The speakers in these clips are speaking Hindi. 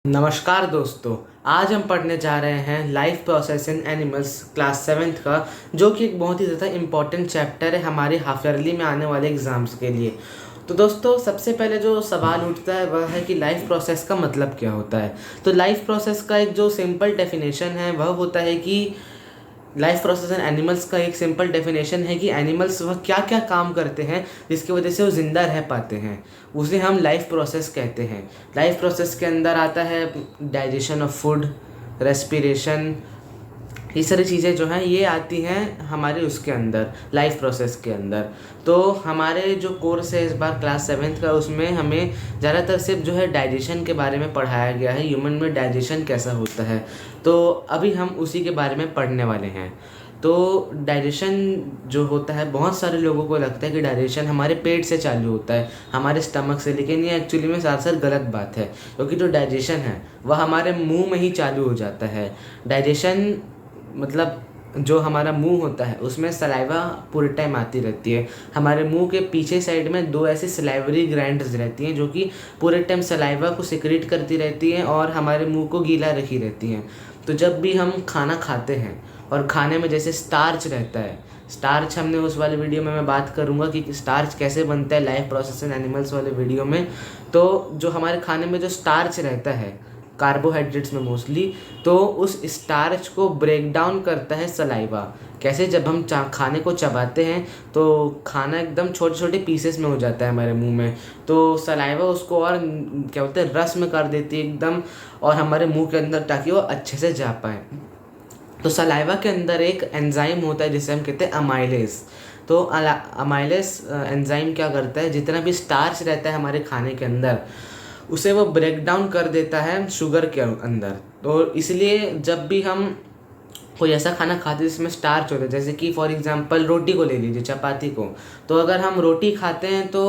नमस्कार दोस्तों। आज हम पढ़ने जा रहे हैं life process in animals class 7th का, जो कि एक बहुत ही ज़्यादा इम्पॉर्टेंट चैप्टर है हमारे हाफ ईयरली में आने वाले एग्ज़ाम्स के लिए। तो दोस्तों, सबसे पहले जो सवाल उठता है वह है कि लाइफ प्रोसेस का मतलब क्या होता है। तो लाइफ प्रोसेस का एक जो सिंपल डेफिनेशन है वह होता है कि लाइफ प्रोसेस एंड एनिमल्स का एक सिंपल डेफिनेशन है कि एनिमल्स वह क्या क्या काम करते हैं जिसकी वजह से वो ज़िंदा रह पाते हैं, उसे हम लाइफ प्रोसेस कहते हैं। लाइफ प्रोसेस के अंदर आता है डाइजेशन ऑफ फूड, रेस्पिरेशन, ये सारी चीज़ें जो हैं ये आती हैं हमारे उसके अंदर, लाइफ प्रोसेस के अंदर। तो हमारे जो कोर्स है इस बार क्लास 7th का, उसमें हमें ज़्यादातर सिर्फ जो है डाइजेशन के बारे में पढ़ाया गया है, ह्यूमन में डाइजेशन कैसा होता है। तो अभी हम उसी के बारे में पढ़ने वाले हैं। तो डाइजेशन जो होता है, बहुत सारे लोगों को लगता है कि डाइजेशन हमारे पेट से चालू होता है, हमारे स्टमक से, लेकिन ये एक्चुअली में साथ साथ गलत बात है, क्योंकि जो डाइजेशन है वह हमारे मुंह में ही चालू हो जाता है। डाइजेशन मतलब जो हमारा मुंह होता है उसमें सलाइवा पूरे टाइम आती रहती है। हमारे मुंह के पीछे साइड में दो ऐसी सलाइवरी ग्लैंड्स रहती हैं जो कि पूरे टाइम सलाइवा को सिक्रीट करती रहती हैं और हमारे मुंह को गीला रखी रहती हैं। तो जब भी हम खाना खाते हैं और खाने में जैसे स्टार्च रहता है, स्टार्च हमने उस वाले वीडियो में मैं बात करूँगा कि स्टार्च कैसे बनता है लाइफ प्रोसेस इन एनिमल्स वाले वीडियो में। तो जो हमारे खाने में जो स्टार्च रहता है कार्बोहाइड्रेट्स में मोस्टली, तो उस स्टार्च को ब्रेक डाउन करता है सलाइवा। कैसे? जब हम खाने को चबाते हैं तो खाना एकदम छोटे छोटे पीसेस में हो जाता है हमारे मुंह में, तो सलाइवा उसको और क्या बोलते हैं, रस में कर देती है एकदम, और हमारे मुंह के अंदर, ताकि वो अच्छे से जा पाए। तो सलाइवा के अंदर एक एंजाइम होता है जिसे हम कहते हैं अमाइलेज। तो अमाइलेज एंजाइम क्या करता है, जितना भी स्टार्च रहता है हमारे खाने के अंदर उसे वो ब्रेक डाउन कर देता है शुगर के अंदर। तो इसलिए जब भी हम कोई ऐसा खाना खाते हैं जिसमें स्टार्च होता है, जैसे कि फॉर एग्जांपल रोटी को ले लीजिए, चपाती को, तो अगर हम रोटी खाते हैं तो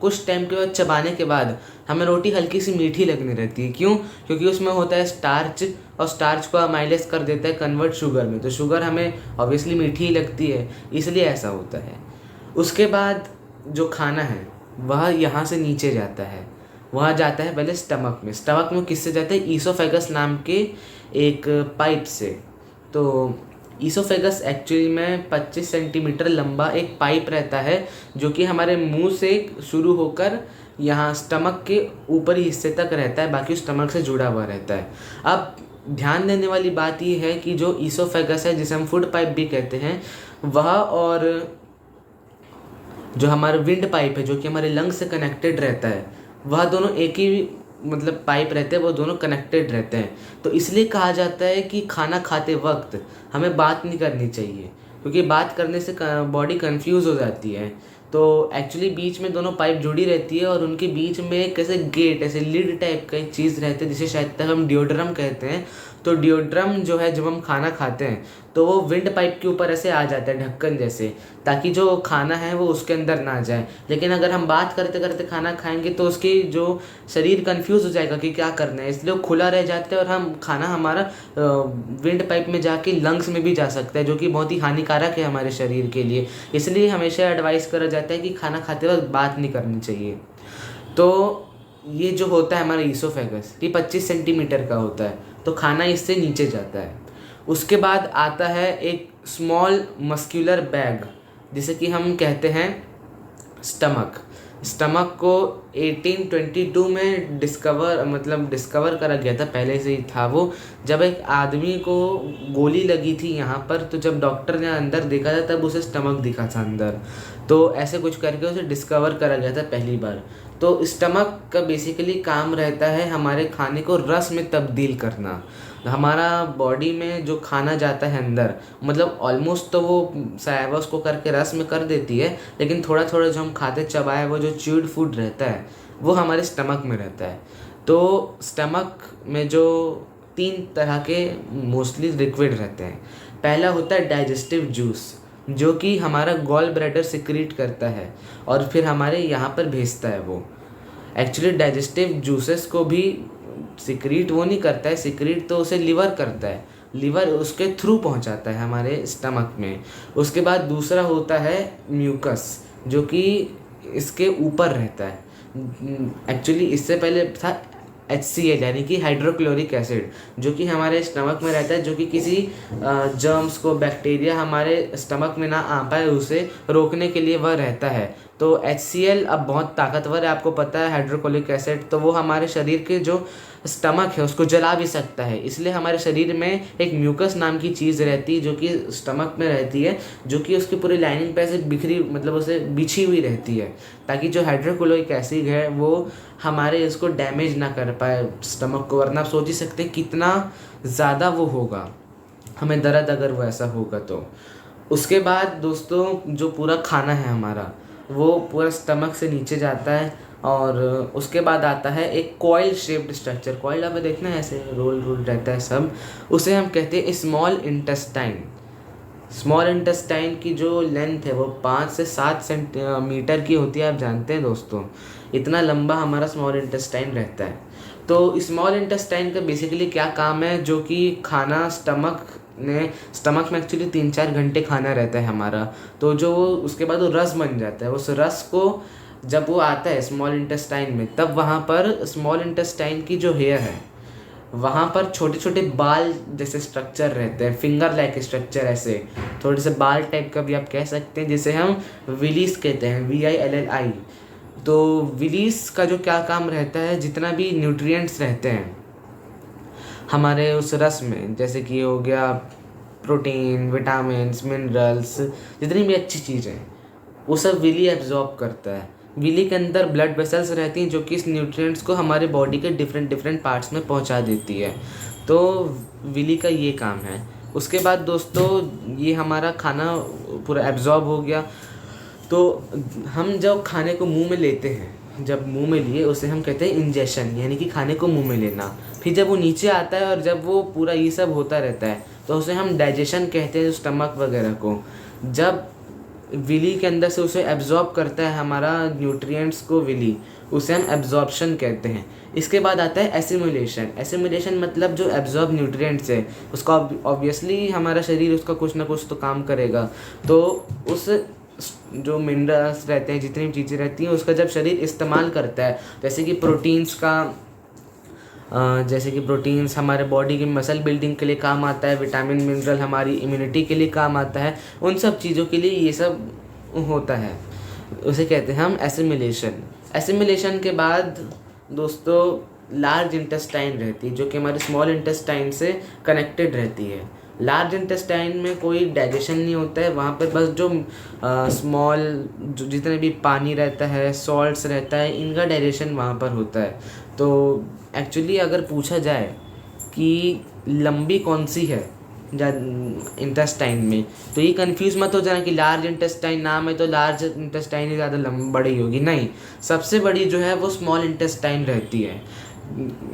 कुछ टाइम के बाद, चबाने के बाद, हमें रोटी हल्की सी मीठी लगने रहती है। क्यों? क्योंकि उसमें होता है स्टार्च, और स्टार्च को अमाइलेज कर देता है कन्वर्ट शुगर में, तो शुगर हमें ऑब्वियसली मीठी ही लगती है, इसलिए ऐसा होता है। उसके बाद जो खाना है वह यहाँ से नीचे जाता है, वहाँ जाता है पहले स्टमक में। स्टमक में किससे जाता है? ईसोफेगस नाम के एक पाइप से। तो ईसोफेगस एक्चुअली में 25 सेंटीमीटर लंबा एक पाइप रहता है जो कि हमारे मुंह से शुरू होकर यहाँ स्टमक के ऊपरी हिस्से तक रहता है, बाकी स्टमक से जुड़ा हुआ रहता है। अब ध्यान देने वाली बात ये है कि जो ईसोफेगस है, जिसे हम फूड पाइप भी कहते हैं, वह और जो हमारा विंड पाइप है जो कि हमारे लंग्स से कनेक्टेड रहता है, वह दोनों एक ही मतलब पाइप रहते हैं, वो दोनों कनेक्टेड रहते हैं। तो इसलिए कहा जाता है कि खाना खाते वक्त हमें बात नहीं करनी चाहिए, क्योंकि बात करने से बॉडी कंफ्यूज हो जाती है। तो एक्चुअली बीच में दोनों पाइप जुड़ी रहती है और उनके बीच में एक ऐसे गेट, ऐसे लिड टाइप का एक चीज़ रहता है जिसे शायद तक हम डिओड्रम कहते हैं। तो डिओड्रम जो है, जब हम खाना खाते हैं तो वो विंड पाइप के ऊपर ऐसे आ जाता है ढक्कन जैसे, ताकि जो खाना है वो उसके अंदर ना जाए। लेकिन अगर हम बात करते करते खाना खाएंगे तो उसकी जो शरीर कंफ्यूज हो जाएगा कि क्या करना है, इसलिए वो खुला रह जाता है और हम खाना हमारा विंड पाइप में जाके लंग्स में भी जा सकता है, जो कि बहुत ही हानिकारक है हमारे शरीर के लिए। इसलिए हमेशा एडवाइस करा जाता है कि खाना खाते वक्त बात नहीं करनी चाहिए। तो ये जो होता है हमारा ईसोफेगस, ये 25 सेंटीमीटर का होता है, तो खाना इससे नीचे जाता है। उसके बाद आता है एक स्मॉल मस्क्यूलर बैग, जिसे कि हम कहते हैं स्टमक। स्टमक को 1822 में डिस्कवर करा गया था, पहले से ही था वो। जब एक आदमी को गोली लगी थी यहाँ पर, तो जब डॉक्टर ने अंदर देखा था तब उसे स्टमक दिखा था अंदर, तो ऐसे कुछ करके उसे डिस्कवर करा गया था पहली बार। तो स्टमक का बेसिकली काम रहता है हमारे खाने को रस में तब्दील करना। हमारा बॉडी में जो खाना जाता है अंदर, मतलब ऑलमोस्ट तो वो सलाइवा उसको करके रस में कर देती है, लेकिन थोड़ा थोड़ा जो हम खाते चबाए वो जो च्यूड फूड रहता है वो हमारे स्टमक में रहता है। तो स्टमक में जो 3 तरह के मोस्टली लिक्विड रहते हैं। पहला होता है डाइजेस्टिव जूस, जो कि हमारा गॉल ब्लैडर सिक्रीट करता है और फिर हमारे यहाँ पर भेजता है वो। एक्चुअली डाइजेस्टिव जूसेस को भी सिक्रीट वो नहीं करता है, सिक्रीट तो उसे लिवर करता है, लिवर उसके थ्रू पहुंचाता है हमारे स्टमक में। उसके बाद दूसरा होता है म्यूकस, जो कि इसके ऊपर रहता है। एक्चुअली इससे पहले था HCl यानी कि हाइड्रोक्लोरिक एसिड, जो कि हमारे स्टमक में रहता है, जो कि किसी जर्म्स को, बैक्टीरिया हमारे स्टमक में ना आ पाए उसे रोकने के लिए वह रहता है। तो HCl अब बहुत ताकतवर है, आपको पता है हाइड्रोक्लोरिक एसिड, तो वो हमारे शरीर के जो स्टमक है उसको जला भी सकता है। इसलिए हमारे शरीर में एक म्यूकस नाम की चीज़ रहती है जो कि स्टमक में रहती है, जो कि उसकी पूरी लाइनिंग पे ऐसे बिखरी, मतलब उसे बिछी हुई रहती है, ताकि जो हाइड्रोक्लोरिक एसिड है वो हमारे इसको डैमेज ना कर पाए स्टमक को। वरना आप सोच ही सकते हैं कितना ज़्यादा वो होगा हमें दर्द अगर वो ऐसा होगा तो। उसके बाद दोस्तों जो पूरा खाना है हमारा वो पूरा स्टमक से नीचे जाता है, और उसके बाद आता है एक कॉइल शेप्ड स्ट्रक्चर। कॉइल आपने देखना है ऐसे रोल रोल रहता है सब, उसे हम कहते हैं स्मॉल इंटेस्टाइन। स्मॉल इंटेस्टाइन की जो लेंथ है वो 5 से 7 सेंटीमीटर की होती है, आप जानते हैं दोस्तों, इतना लंबा हमारा स्मॉल इंटेस्टाइन रहता है। तो स्मॉल इंटेस्टाइन का बेसिकली क्या काम है, जो कि खाना स्टमक में एक्चुअली 3-4 घंटे खाना रहता है हमारा, तो जो वो उसके बाद वो रस बन जाता है। उस रस को जब वो आता है स्मॉल इंटेस्टाइन में, तब वहाँ पर स्मॉल इंटेस्टाइन की जो हेयर है वहाँ पर छोटे छोटे बाल जैसे स्ट्रक्चर रहते हैं, फिंगर लाइक स्ट्रक्चर, ऐसे थोड़े से बाल टाइप का भी आप कह सकते हैं, जिसे हम विलीस कहते हैं, VILLI। तो विलीस का जो क्या काम रहता है, जितना भी न्यूट्रिएंट्स रहते हैं हमारे उस रस में, जैसे कि हो गया प्रोटीन, विटामिन्स, मिनरल्स, जितनी भी अच्छी चीज़ें, वो सब विली एब्जॉर्ब करता है। विली के अंदर ब्लड वेसल्स रहती हैं जो कि इस न्यूट्रिएंट्स को हमारे बॉडी के डिफरेंट डिफरेंट पार्ट्स में पहुंचा देती है। तो विली का ये काम है। उसके बाद दोस्तों ये हमारा खाना पूरा एब्जॉर्ब हो गया, तो हम जब खाने को मुंह में लेते हैं, जब मुंह में लिए उसे हम कहते हैं इंजेशन, यानी कि खाने को मुंह में लेना। फिर जब वो न्नीचे आता है और जब वो पूरा ये सब होता रहता है तो उसे हम डाइजेशन कहते हैं, स्टमक वगैरह को। जब विली के अंदर से उसे एब्जॉर्ब करता है हमारा न्यूट्रिएंट्स को विली, उसे हम एब्जॉर्प्शन कहते हैं। इसके बाद आता है एसिमुलेशन। एसिमुलेशन मतलब जो एब्जॉर्ब न्यूट्रिएंट्स है उसका ऑब्वियसली हमारा शरीर उसका कुछ ना कुछ तो काम करेगा, तो उस जो मिनरल्स रहते हैं, जितनी भी चीज़ें रहती हैं, उसका जब शरीर इस्तेमाल करता है, जैसे कि प्रोटीन्स हमारे बॉडी की मसल बिल्डिंग के लिए काम आता है, विटामिन मिनरल हमारी इम्यूनिटी के लिए काम आता है, उन सब चीज़ों के लिए ये सब होता है, उसे कहते हैं हम एसिमिलेशन। एसिमिलेशन के बाद दोस्तों लार्ज इंटेस्टाइन रहती है, जो कि हमारे स्मॉल इंटेस्टाइन से कनेक्टेड रहती है। लार्ज इंटेस्टाइन में कोई डाइजेशन नहीं होता है, वहाँ पर बस जो जो जितने भी पानी रहता है, सॉल्ट्स रहता है, इनका डाइजेशन वहाँ पर होता है। तो एक्चुअली अगर पूछा जाए कि लंबी कौन सी है इंटेस्टाइन में, तो ये कंफ्यूज मत हो जाना कि लार्ज इंटेस्टाइन नाम है तो लार्ज इंटेस्टाइन ही ज़्यादा बड़ी होगी, नहीं। सबसे बड़ी जो है वो स्मॉल इंटेस्टाइन रहती है।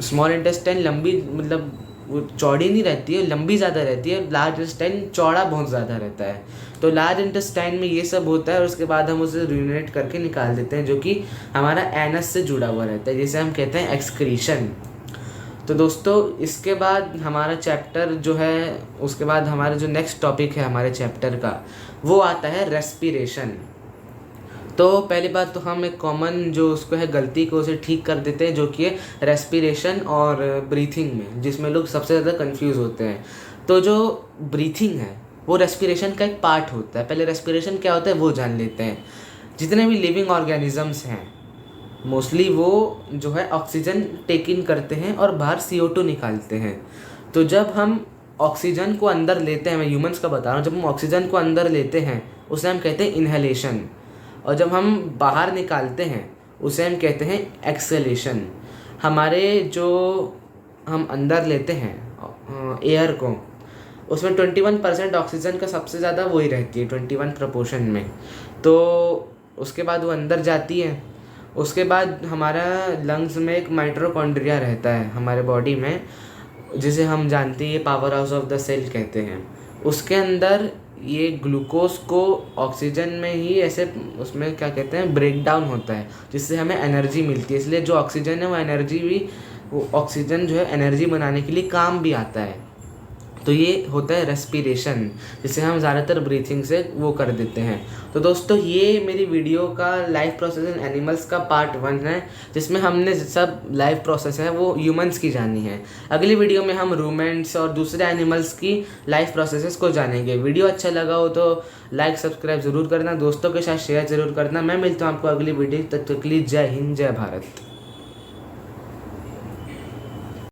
स्मॉल इंटेस्टाइन लंबी, मतलब वो चौड़ी नहीं रहती है, लंबी ज़्यादा रहती है। लार्ज इंटेस्टाइन चौड़ा बहुत ज़्यादा रहता है। तो लार्ज इंटेस्टाइन में ये सब होता है, और उसके बाद हम उसे यूरिनेट करके निकाल देते हैं, जो कि हमारा एनस से जुड़ा हुआ रहता है, जिसे हम कहते हैं एक्सक्रीशन। तो दोस्तों इसके बाद हमारा चैप्टर जो है, उसके बाद हमारा जो नेक्स्ट टॉपिक है हमारे चैप्टर का, वो आता है रेस्पिरेशन। तो पहली बात तो हम एक कॉमन जो उसको है गलती को उसे ठीक कर देते हैं, जो कि है रेस्पिरेशन और ब्रीथिंग में, जिसमें लोग सबसे ज़्यादा कंफ्यूज होते हैं। तो जो ब्रीथिंग है वो रेस्पिरेशन का एक पार्ट होता है। पहले रेस्पिरेशन क्या होता है वो जान लेते हैं। जितने भी लिविंग ऑर्गेनिजम्स हैं मोस्टली वो जो है ऑक्सीजन टेक इन करते हैं और बाहर CO2 निकालते हैं। तो जब हम ऑक्सीजन को अंदर लेते हैं, मैं ह्यूमंस का बता रहा हूँ, जब हम ऑक्सीजन को अंदर लेते हैं उसे हम कहते हैं इन्हेलेशन, और जब हम बाहर निकालते हैं उसे हम कहते हैं एक्सहेलेशन। हमारे जो हम अंदर लेते हैं एयर को, उसमें 21% ऑक्सीजन का सबसे ज़्यादा वही रहती है, 21 प्रोपोर्शन में। तो उसके बाद वो अंदर जाती है। उसके बाद हमारा लंग्स में एक माइटोकॉन्ड्रिया रहता है हमारे बॉडी में, जिसे हम जानते हैं power house of the cell कहते हैं। उसके अंदर ये ग्लूकोज को ऑक्सीजन में ही ऐसे उसमें क्या कहते हैं ब्रेक डाउन होता है, जिससे हमें एनर्जी मिलती है। इसलिए जो ऑक्सीजन है वो ऑक्सीजन जो है एनर्जी बनाने के लिए काम भी आता है। तो ये होता है रेस्पिरेशन, जिसे हम ज़्यादातर ब्रीथिंग से वो कर देते हैं। तो दोस्तों ये मेरी वीडियो का लाइफ प्रोसेस इन एनिमल्स का पार्ट 1 है, जिसमें हमने सब लाइफ प्रोसेस है वो ह्यूमंस की जानी है। अगली वीडियो में हम रूमेंट्स और दूसरे एनिमल्स की लाइफ प्रोसेसेस को जानेंगे। वीडियो अच्छा लगा हो तो लाइक सब्सक्राइब ज़रूर करना, दोस्तों के साथ शेयर ज़रूर करना। मैं मिलता हूँ आपको अगली वीडियो, तब तक के लिए जय हिंद, जय भारत।